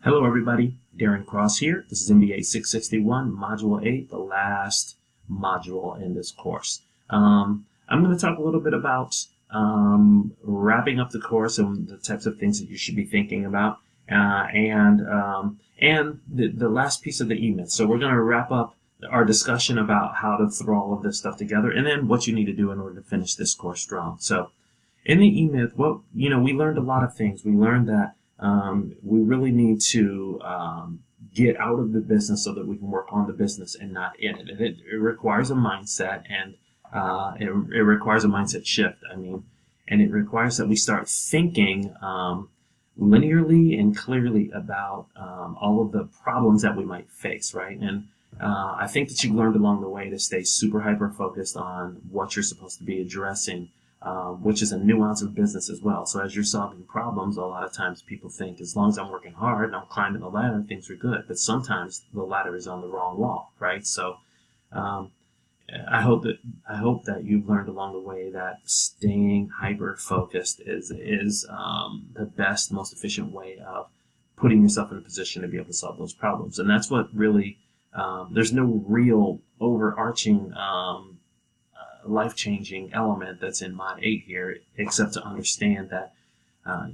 Hello, everybody. Darren Cross here. This is MBA 661, Module 8, the last module in this course. I'm going to talk a little bit about wrapping up the course and the types of things that you should be thinking about, and the last piece of the E-Myth. So we're going to wrap up our discussion about how to throw all of this stuff together, and then what you need to do in order to finish this course strong. So in the E-Myth, we learned a lot of things. We learned that we really need to get out of the business so that we can work on the business and not in it. It requires a mindset, and it requires a mindset shift. And it requires that we start thinking linearly and clearly about all of the problems that we might face, right? And I think that you've learned along the way to stay super hyper focused on what you're supposed to be addressing, which is a nuance of business as well. So as you're solving problems, a lot of times people think as long as I'm working hard and I'm climbing the ladder, things are good. But sometimes the ladder is on the wrong wall, right? So I hope that you've learned along the way that staying hyper focused is the best, most efficient way of putting yourself in a position to be able to solve those problems. And that's what really there's no real overarching life-changing element that's in Mod 8 here, except to understand that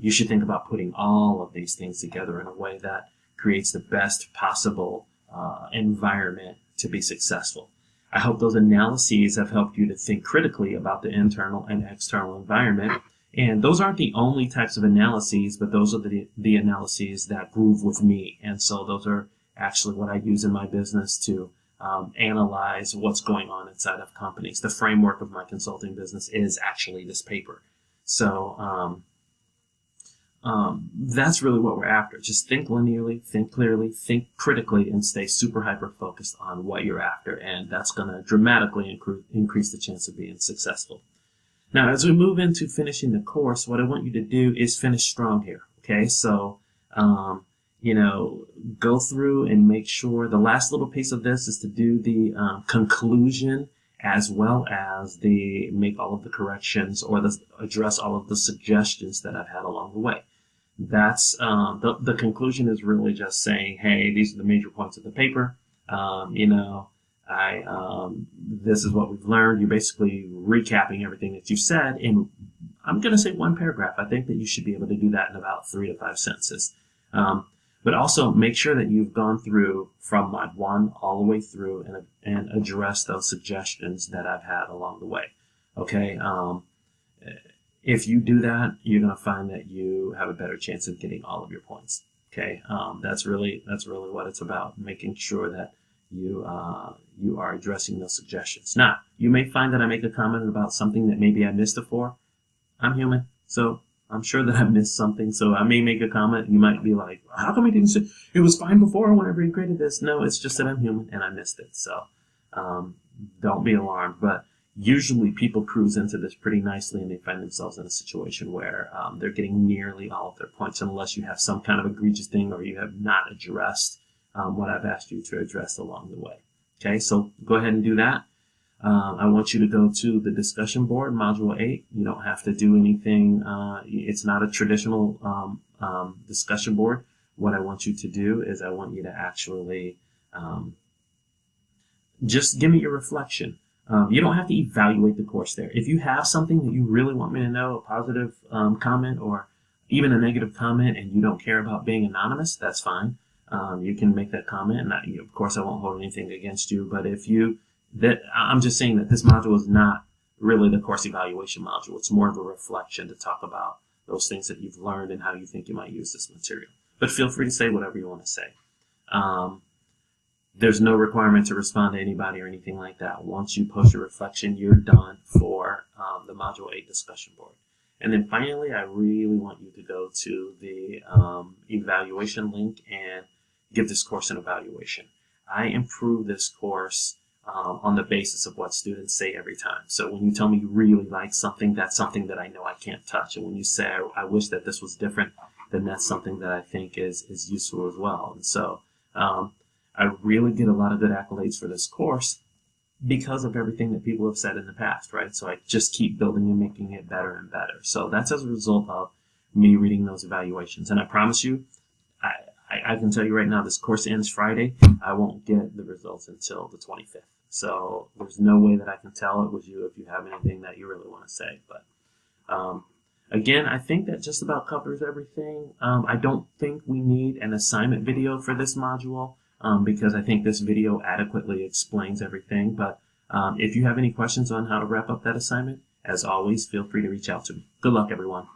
you should think about putting all of these things together in a way that creates the best possible environment to be successful. I hope those analyses have helped you to think critically about the internal and external environment. And those aren't the only types of analyses, but those are the analyses that groove with me. And so those are actually what I use in my business to analyze what's going on inside of companies. The framework of my consulting business is actually this paper. So that's really what we're after. Just think linearly, think clearly, think critically, and stay super hyper focused on what you're after. And that's going to dramatically increase the chance of being successful. Now, as we move into finishing the course, what I want you to do is finish strong here. Okay, so go through and make sure the last little piece of this is to do the conclusion, as well as make all of the corrections or address all of the suggestions that I've had along the way. That's the conclusion is really just saying, hey, these are the major points of the paper. This is what we've learned. You're basically recapping everything that you've said in, I'm going to say, one paragraph. I think that you should be able to do that in about 3 to 5 sentences. But also make sure that you've gone through from Mod 1 all the way through and addressed those suggestions that I've had along the way. Okay. If you do that, you're going to find that you have a better chance of getting all of your points. Okay. That's really what it's about, making sure that you are addressing those suggestions. Now, you may find that I make a comment about something that maybe I missed before. I'm human, so I'm sure that I missed something, so I may make a comment. You might be like, how come he didn't say it was fine before whenever he created this? No, it's just that I'm human and I missed it. So don't be alarmed. But usually people cruise into this pretty nicely and they find themselves in a situation where they're getting nearly all of their points, unless you have some kind of egregious thing or you have not addressed what I've asked you to address along the way. Okay, so go ahead and do that. I want you to go to the discussion board, Module 8. You don't have to do anything. It's not a traditional discussion board. What I want you to do is I want you to actually just give me your reflection. You don't have to evaluate the course there. If you have something that you really want me to know, a positive comment or even a negative comment, and you don't care about being anonymous, that's fine. You can make that comment, and of course I won't hold anything against you. But I'm just saying that this module is not really the course evaluation module. It's more of a reflection to talk about those things that you've learned and how you think you might use this material. But feel free to say whatever you want to say. There's no requirement to respond to anybody or anything like that. Once you post your reflection, you're done for the Module 8 discussion board. And then finally, I really want you to go to the evaluation link and give this course an evaluation. I improve this course on the basis of what students say every time. So when you tell me you really like something, that's something that I know I can't touch. And when you say, I wish that this was different, then that's something that I think is useful as well. And so I really get a lot of good accolades for this course because of everything that people have said in the past, right? So I just keep building and making it better and better. So that's as a result of me reading those evaluations. And I promise you, I can tell you right now, this course ends Friday. I won't get the results until the 25th. So there's no way that I can tell it with you if you have anything that you really want to say. But again, I think that just about covers everything. I don't think we need an assignment video for this module because I think this video adequately explains everything. But if you have any questions on how to wrap up that assignment, as always, feel free to reach out to me. Good luck, everyone.